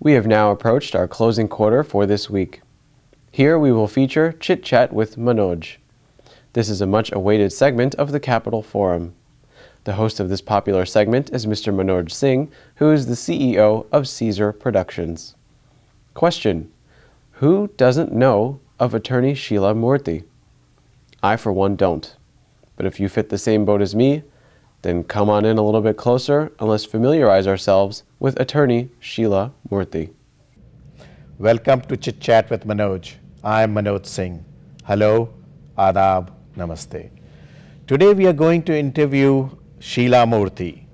We have now approached our closing quarter for this week. Here we will feature Chit Chat with Manoj. This is a much-awaited segment of the Capital Forum. The host of this popular segment is Mr. Manoj Singh, who is the CEO of Caesar Productions. Question: who doesn't know of attorney Sheela Murthy? I, for one, don't. But if you fit the same boat as me, then come on in a little bit closer and let's familiarize ourselves with attorney Sheela Murthy. Welcome to Chit Chat with Manoj. I am Manoj Singh. Hello, Adab, Namaste. Today we are going to interview Sheela Murthy,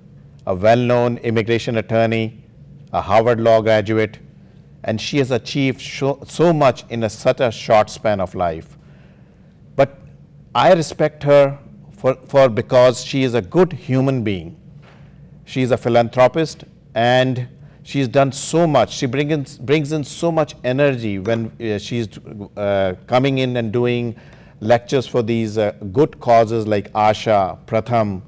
a well-known immigration attorney, a Harvard Law graduate, and she has achieved so much in such a short span of life. But I respect her because she is a good human being. She is a philanthropist and she's done so much. She brings in so much energy when she's coming in and doing lectures for these good causes like Asha, Pratham.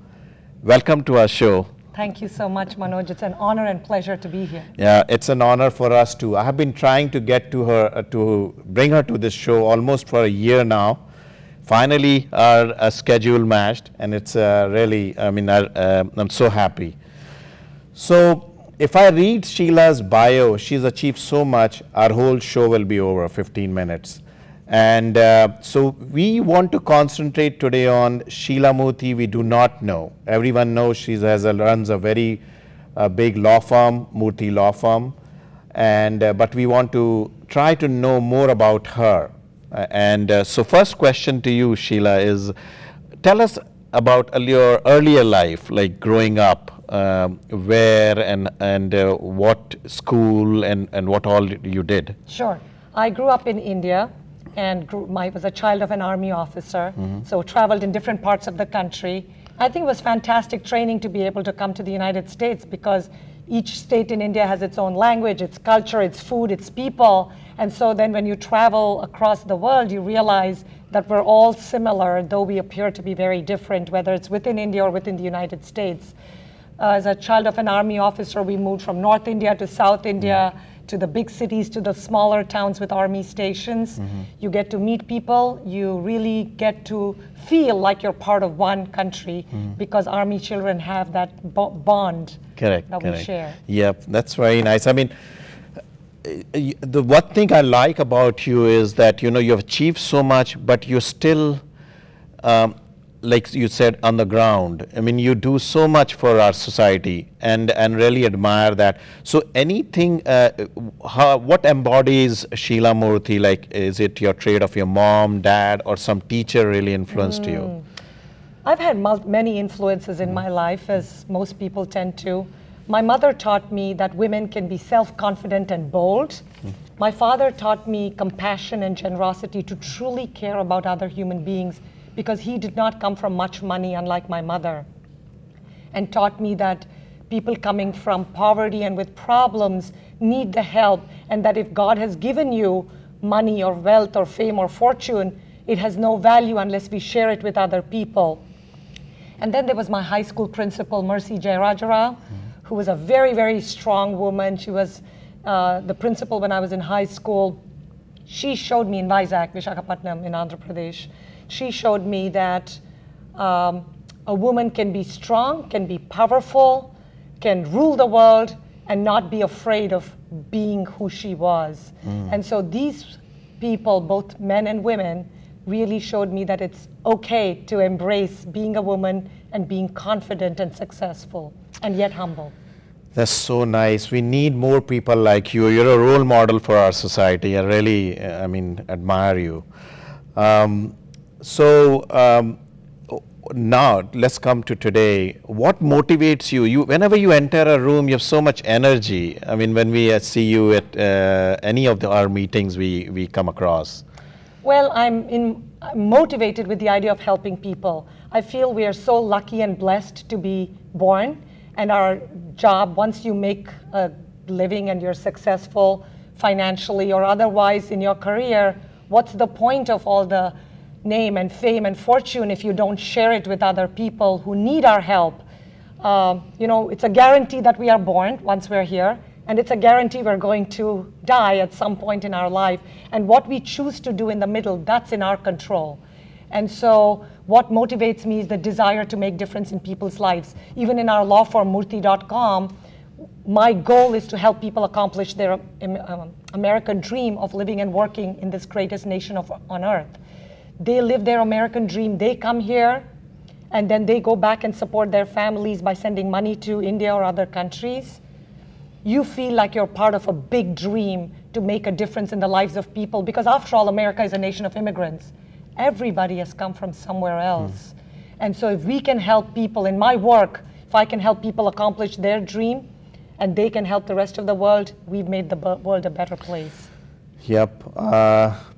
Welcome to our show. Thank you so much, Manoj. It's an honor and pleasure to be here. Yeah, it's an honor for us too. I have been trying to get to her, to bring her to this show almost for a year now. Finally, our schedule matched, and it's really, I'm so happy. So, if I read Sheela's bio, she's achieved so much, our whole show will be over 15 minutes. And so, we want to concentrate today on Sheela Murthy. We do not know. Everyone knows she runs a very big law firm, Murthy Law Firm. And, but we want to try to know more about her. So first question to you, Sheela, is tell us about your earlier life, like growing up, where and what school and what all you did. Sure. I grew up in India and was a child of an army officer, so traveled in different parts of the country. I think it was fantastic training to be able to come to the United States because each state in India has its own language, its culture, its food, its people. And so then when you travel across the world, you realize that we're all similar, though we appear to be very different, whether it's within India or within the United States. As a child of an army officer, we moved from North India to South India, to the big cities, to the smaller towns with army stations. You get to meet people, you really get to feel like you're part of one country because army children have that bond that we share. Yep, that's very nice. I mean, the one thing I like about you is that, you know, you've achieved so much, but you're still, like you said, on the ground. I mean, you do so much for our society and really admire that. So anything, what embodies Sheela Murthy? Like, is it your trait of your mom, dad, or some teacher really influenced you? I've had many influences in my life, as most people tend to. My mother taught me that women can be self-confident and bold. My father taught me compassion and generosity, to truly care about other human beings, because he did not come from much money, unlike my mother, and taught me that people coming from poverty and with problems need the help, and that if God has given you money or wealth or fame or fortune, it has no value unless we share it with other people. And then there was my high school principal, Mercy Jayarajara, who was a very, very strong woman. She was the principal when I was in high school. She showed me in Vizag, Visakhapatnam in Andhra Pradesh, she showed me that a woman can be strong, can be powerful, can rule the world, and not be afraid of being who she was. And so these people, both men and women, really showed me that it's okay to embrace being a woman and being confident and successful, and yet humble. That's so nice. We need more people like you. You're a role model for our society. I really, admire you. Now let's come to today. What motivates you? Whenever you enter a room, you have so much energy. I mean, when we see you at any of our meetings we come across. Well, I'm motivated with the idea of helping people. I feel we are so lucky and blessed to be born, and our job, once you make a living and you're successful financially or otherwise in your career, what's the point of all the name and fame and fortune if you don't share it with other people who need our help? You know, it's a guarantee that we are born once we're here, And it's a guarantee we're going to die at some point in our life. And what we choose to do in the middle, that's in our control. And so what motivates me is the desire to make difference in people's lives. Even in our law firm, Murthy.com, my goal is to help people accomplish their American dream of living and working in this greatest nation on earth. They live their American dream. They come here, and then they go back and support their families by sending money to India or other countries. You feel like you're part of a big dream to make a difference in the lives of people, because after all, America is a nation of immigrants. Everybody has come from somewhere else. And so if we can help people in my work, if I can help people accomplish their dream, and they can help the rest of the world, we've made the world a better place. Yep.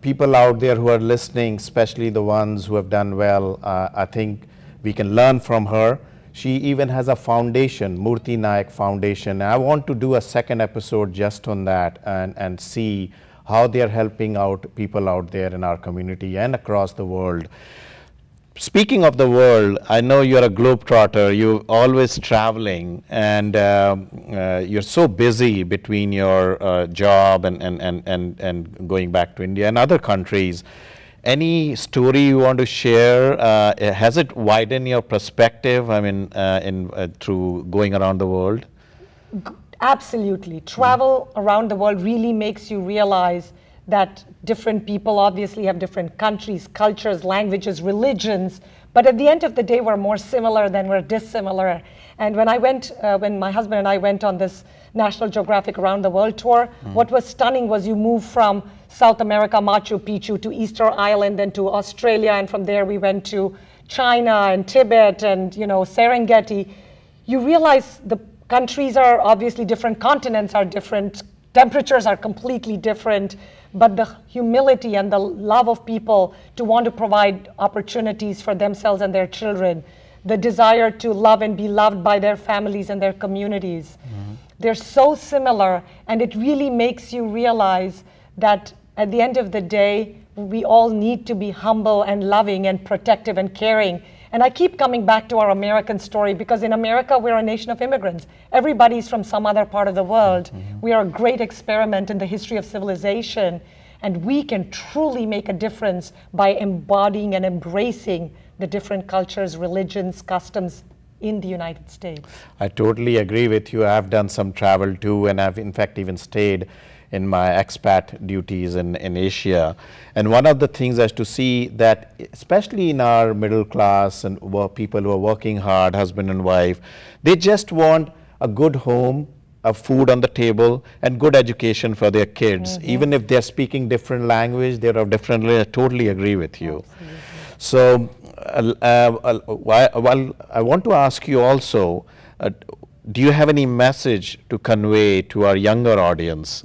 People out there who are listening, especially the ones who have done well, I think we can learn from her. She even has a foundation, Murthy Nayak Foundation. I want to do a second episode just on that and see how they are helping out people out there in our community and across the world. Speaking of the world, I know you're a globetrotter, you're always traveling, and you're so busy between your job and going back to India and other countries. Any story you want to share? Has it widened your perspective, I mean, through going around the world? Absolutely. Travel around the world really makes you realize that different people obviously have different countries, cultures, languages, religions, but at the end of the day, we're more similar than we're dissimilar. And when I went, when my husband and I went on this National Geographic Around the World tour, what was stunning was you move from South America, Machu Picchu, to Easter Island, and to Australia, and from there we went to China and Tibet and, you know, Serengeti. You realize the countries are obviously different, continents are different, temperatures are completely different, but the humility and the love of people to want to provide opportunities for themselves and their children, the desire to love and be loved by their families and their communities. They're so similar, and it really makes you realize that at the end of the day, we all need to be humble and loving and protective and caring. And I keep coming back to our American story, because in America, we're a nation of immigrants. Everybody's from some other part of the world. We are a great experiment in the history of civilization, and we can truly make a difference by embodying and embracing the different cultures, religions, customs in the United States. I totally agree with you. I've done some travel too, and I've in fact even stayed in my expat duties in Asia. And one of the things is to see that, especially in our middle class and people who are working hard, husband and wife, they just want a good home, a food on the table, and good education for their kids. Even if they're speaking different language, they're of different, I totally agree with you. Absolutely. So, I want to ask you also, do you have any message to convey to our younger audience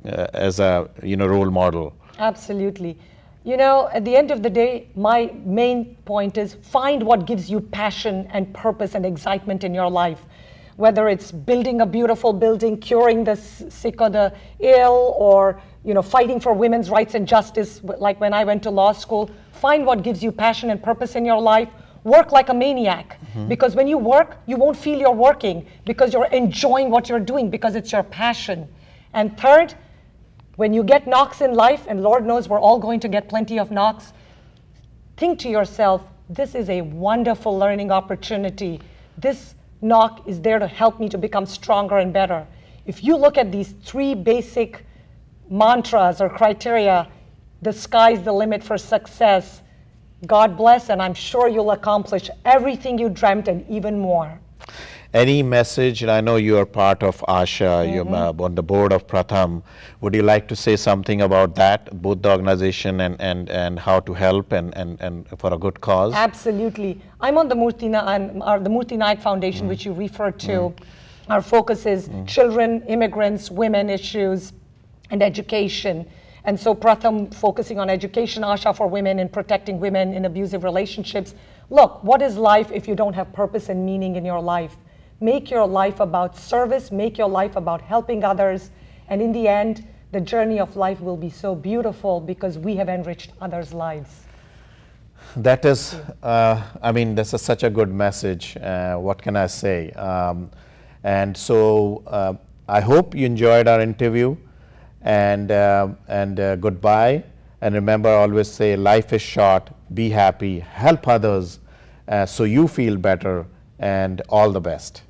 as a role model? Absolutely. You know, at the end of the day, my main point is find what gives you passion and purpose and excitement in your life. Whether it's building a beautiful building, curing the sick or the ill, or fighting for women's rights and justice, like when I went to law school. Find what gives you passion and purpose in your life. Work like a maniac, because when you work, you won't feel you're working, because you're enjoying what you're doing, because it's your passion. And third, when you get knocks in life, and Lord knows we're all going to get plenty of knocks, think to yourself, this is a wonderful learning opportunity. This knock is there to help me to become stronger and better. If you look at these three basic mantras or criteria, the sky's the limit for success. God bless, and I'm sure you'll accomplish everything you dreamt and even more. Any message? And I know you are part of ASHA, you're on the board of Pratham. Would you like to say something about that, both the organization and how to help and for a good cause? Absolutely. I'm on the Murthy Nayak Foundation, which you referred to. Our focus is children, immigrants, women issues, and education. And so Pratham focusing on education, ASHA for women and protecting women in abusive relationships. Look, what is life if you don't have purpose and meaning in your life? Make your life about service, make your life about helping others, and in the end, the journey of life will be so beautiful because we have enriched others' lives. That is, I mean, this is such a good message. What can I say? And so I hope you enjoyed our interview, and goodbye. And remember, always say life is short, be happy, help others so you feel better, and all the best.